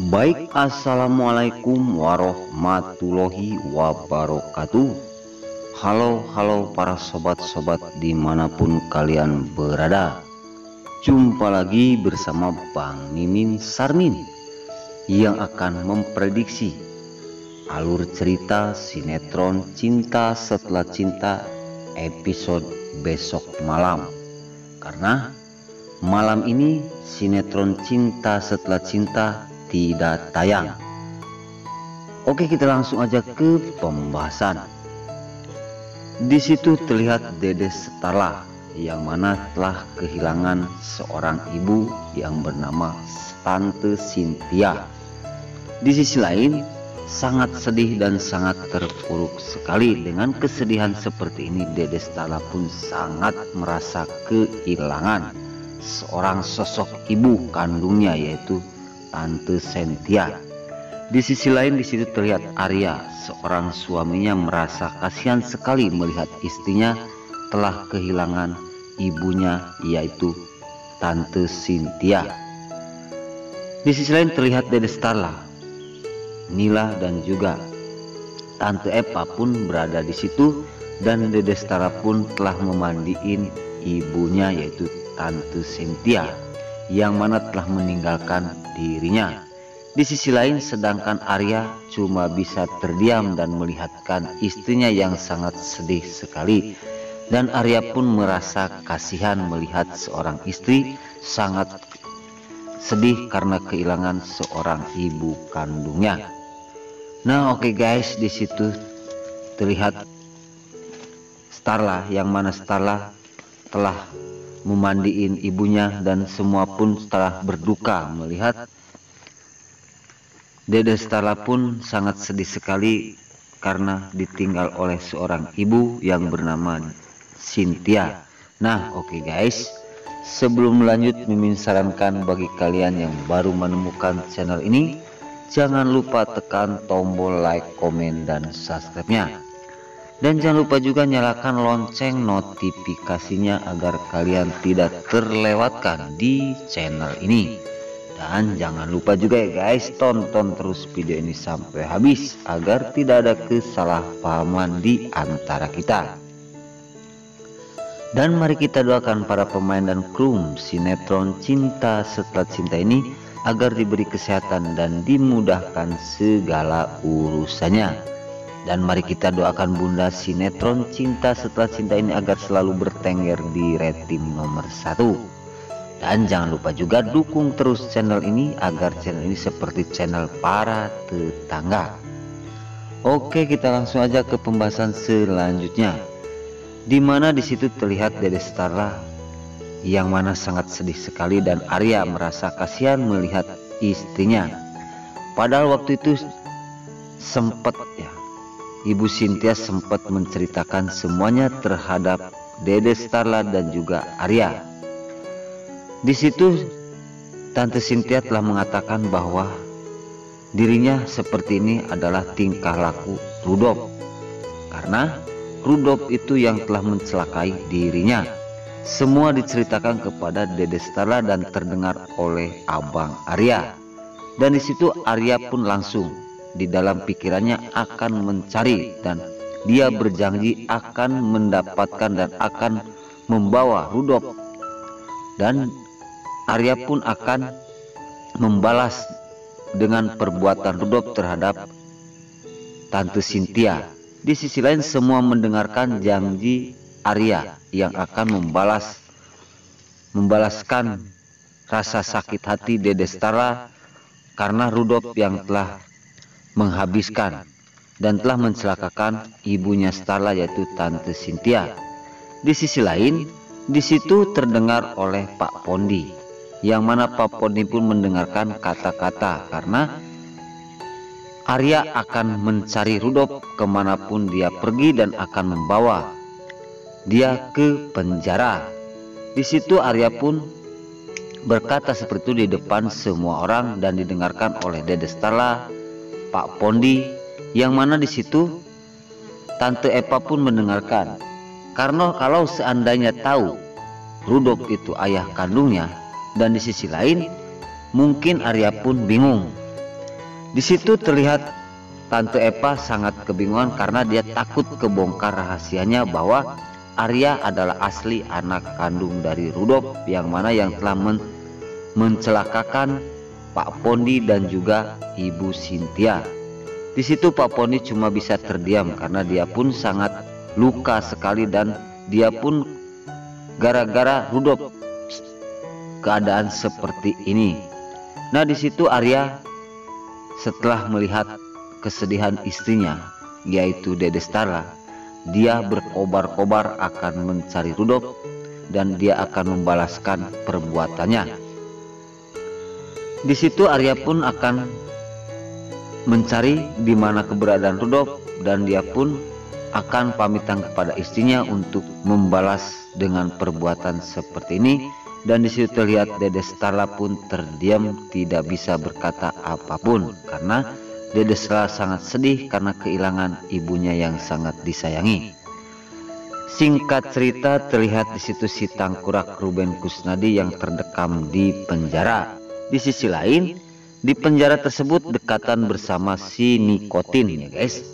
Baik, assalamualaikum warahmatullahi wabarakatuh. Halo para sobat-sobat dimanapun kalian berada. Jumpa lagi bersama Bang Mimin Sarmin yang akan memprediksi alur cerita sinetron Cinta Setelah Cinta episode besok malam. Karena malam ini sinetron Cinta Setelah Cinta tidak tayang. Oke, kita langsung aja ke pembahasan. Di situ terlihat Dede Starla yang mana telah kehilangan seorang ibu yang bernama Tante Cynthia. Di sisi lain, sangat sedih dan sangat terpuruk sekali. Dengan kesedihan seperti ini, Dede Starla pun sangat merasa kehilangan seorang sosok ibu kandungnya, yaitu Tante Cynthia. Di sisi lain, di situ terlihat Arya, seorang suaminya, merasa kasihan sekali melihat istrinya telah kehilangan ibunya, yaitu Tante Cynthia. Di sisi lain terlihat Dede Starla, Nila dan juga Tante Eva pun berada di situ, dan Dede Starla pun telah memandiin ibunya, yaitu Tante Cynthia, yang mana telah meninggalkan dirinya. Di sisi lain, sedangkan Arya cuma bisa terdiam dan melihatkan istrinya yang sangat sedih sekali. Dan Arya pun merasa kasihan melihat seorang istri sangat sedih karena kehilangan seorang ibu kandungnya. Nah, oke guys, di situ terlihat Starla, yang mana Starla telah memandiin ibunya, dan semua pun telah berduka melihat Dede Starla pun sangat sedih sekali karena ditinggal oleh seorang ibu yang bernama Cynthia. Nah, oke guys, sebelum lanjut, Mimin sarankan bagi kalian yang baru menemukan channel ini, jangan lupa tekan tombol like, komen, dan subscribe-nya. Dan jangan lupa juga nyalakan lonceng notifikasinya agar kalian tidak terlewatkan di channel ini. Dan jangan lupa juga ya guys, tonton terus video ini sampai habis agar tidak ada kesalahpahaman di antara kita. Dan mari kita doakan para pemain dan kru sinetron Cinta Setelah Cinta ini agar diberi kesehatan dan dimudahkan segala urusannya. Dan mari kita doakan Bunda sinetron Cinta Setelah Cinta ini agar selalu bertengger di rating nomor 1. Dan jangan lupa juga dukung terus channel ini agar channel ini seperti channel para tetangga. Oke, kita langsung aja ke pembahasan selanjutnya. Dimana disitu terlihat Dede Starla yang mana sangat sedih sekali, dan Arya merasa kasihan melihat istrinya. Padahal waktu itu sempat ya, Ibu Cynthia sempat menceritakan semuanya terhadap Dede Starla dan juga Arya. Di situ Tante Cynthia telah mengatakan bahwa dirinya seperti ini adalah tingkah laku Rudolf, karena Rudolf itu yang telah mencelakai dirinya. Semua diceritakan kepada Dede Starla dan terdengar oleh Abang Arya. Dan di situ Arya pun langsung di dalam pikirannya akan mencari, dan dia berjanji akan mendapatkan dan akan membawa Rudolf, dan Arya pun akan membalas dengan perbuatan Rudolf terhadap Tante Cynthia. Di sisi lain, semua mendengarkan janji Arya yang akan membalaskan rasa sakit hati Dede Starla karena Rudolf yang telah menghabiskan dan telah mencelakakan ibunya Starla, yaitu Tante Cynthia. Di sisi lain, di situ terdengar oleh Pak Pondi, yang mana Pak Pondi pun mendengarkan kata-kata, karena Arya akan mencari Rudolf kemanapun dia pergi dan akan membawa dia ke penjara. Di situ Arya pun berkata seperti itu di depan semua orang dan didengarkan oleh Dede Starla, Pak Pondi, yang mana di situ Tante Eva pun mendengarkan. Karena kalau seandainya tahu Rudolf itu ayah kandungnya, dan di sisi lain mungkin Arya pun bingung Di situ terlihat Tante Eva sangat kebingungan karena dia takut kebongkar rahasianya bahwa Arya adalah asli anak kandung dari Rudolf yang mana yang telah mencelakakan Pak Pondi dan juga Ibu Cynthia. Di situ Pak Pondi cuma bisa terdiam karena dia pun sangat luka sekali dan dia pun gara-gara Rudolf keadaan seperti ini. Nah, di situ Arya setelah melihat kesedihan istrinya yaitu Dede Starla, dia berkobar-kobar akan mencari Rudolf dan dia akan membalaskan perbuatannya. Di situ Arya pun akan mencari di mana keberadaan Rudolf dan dia pun akan pamitan kepada istrinya untuk membalas dengan perbuatan seperti ini. Dan di situ terlihat Dede Starla pun terdiam, tidak bisa berkata apapun karena Dede Starla sangat sedih karena kehilangan ibunya yang sangat disayangi. Singkat cerita, terlihat di situ si tangkurak Ruben Kusnadi yang terdekam di penjara. Di sisi lain, di penjara tersebut dekatan bersama si Nikotin ya guys.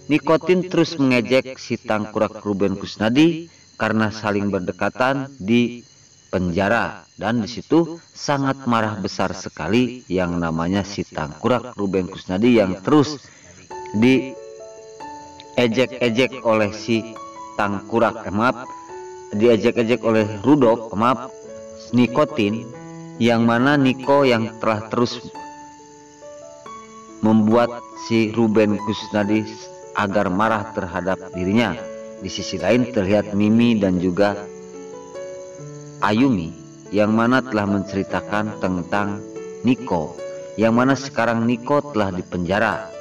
Nikotin terus mengejek si tangkurak Ruben Kusnadi karena saling berdekatan di penjara, dan di situ sangat marah besar sekali yang namanya si tangkurak Ruben Kusnadi yang terus diejek-ejek oleh si tangkurak diejek-ejek oleh Rudolf Nikotin, yang mana Niko yang telah terus membuat si Ruben Kusnadi agar marah terhadap dirinya. Di sisi lain terlihat Mimi dan juga Ayumi yang mana telah menceritakan tentang Niko, yang mana sekarang Niko telah dipenjara.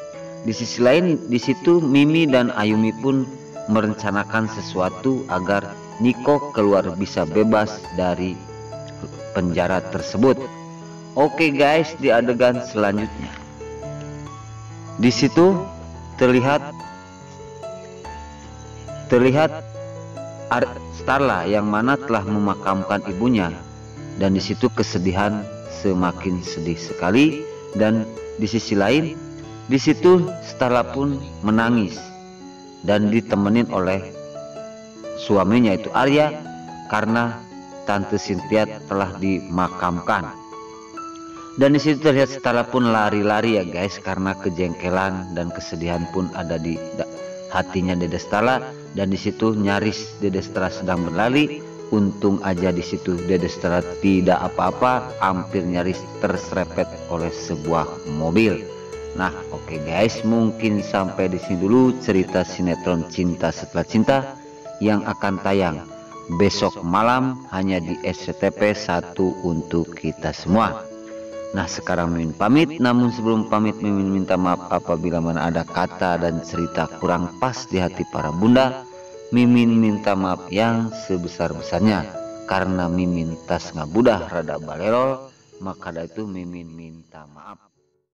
Di sisi lain di situ Mimi dan Ayumi pun merencanakan sesuatu agar Niko keluar bisa bebas dari penjara tersebut. Oke guys, di adegan selanjutnya di situ terlihat Starla yang mana telah memakamkan ibunya, dan di situ kesedihan semakin sedih sekali. Dan di sisi lain di situ Starla pun menangis dan ditemenin oleh suaminya yaitu Arya karena Tante Cynthia telah dimakamkan. Dan di situ terlihat Starla pun lari-lari ya guys karena kejengkelan dan kesedihan pun ada di hatinya Dede Starla. Dan di situ nyaris Dede Starla sedang berlari, untung aja di situ Dede Starla tidak apa-apa, hampir nyaris terserepet oleh sebuah mobil. Nah, oke guys, mungkin sampai di sini dulu cerita sinetron Cinta Setelah Cinta yang akan tayang besok malam hanya di SCTV 1 untuk kita semua. Nah, sekarang Mimin pamit, namun sebelum pamit Mimin minta maaf apabila mana ada kata dan cerita kurang pas di hati para bunda. Mimin minta maaf yang sebesar-besarnya karena Mimin tas ngabudah rada balerol, maka dari itu Mimin minta maaf.